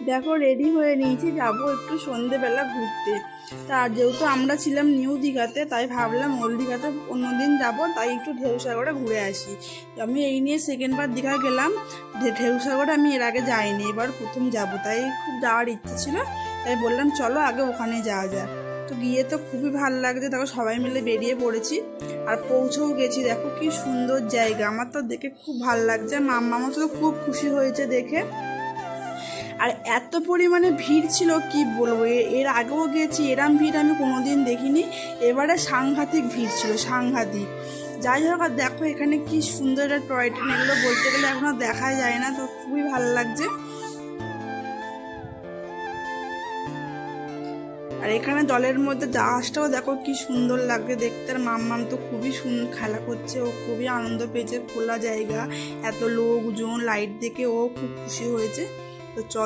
দেখো রেডি হয়ে নিয়েছি, যাবো একটু সন্ধেবেলা ঘুরতে। তা যেহেতু আমরা ছিলাম নিউ দীঘাতে, তাই ভাবলাম ওল্ড দীঘাতে অন্যদিন যাবো, তাই একটু ঢেউসাগরে ঘুরে আসি। আমি এই নিয়ে সেকেন্ড বার দীঘা গেলাম। ঢেউসাগরে আমি এর আগে যাইনি, এবার প্রথম যাব, তাই খুব যাওয়ার ইচ্ছে ছিল। তাই বললাম চলো আগে ওখানে যাওয়া যাক। তো গিয়ে তো খুবই ভালো লাগছে, দেখো সবাই মিলে বেরিয়ে পড়েছি আর পৌঁছেও গেছি। দেখো কি সুন্দর জায়গা, আমার তো দেখে খুব ভালো লাগছে। মাম্মা তো খুব খুশি হয়েছে দেখে। আর এত পরিমাণে ভিড় ছিল কি বলবো, এর আগেও গেছি, এরম ভিড় আমি কোনোদিন দেখিনি। এবারে সাংঘাতিক ভিড় ছিল, সাংঘাতিক। যাই হোক, আর দেখো এখানে কি সুন্দর একটা টয় ট্রেন, এগুলো বলতে গেলে এখনো দেখা যায় না, তো খুবই ভালো লাগছে। আর এখানে জলের মধ্যে জাহাজটাও দেখো কি সুন্দর লাগছে দেখতে। আর মাম্মাম তো খুবই সুন্দর খেলা করছে, ও খুবই আনন্দ পেয়েছে, খোলা জায়গা, এত লোকজন, লাইট দেখে ও খুব খুশি হয়েছে। তো চলো।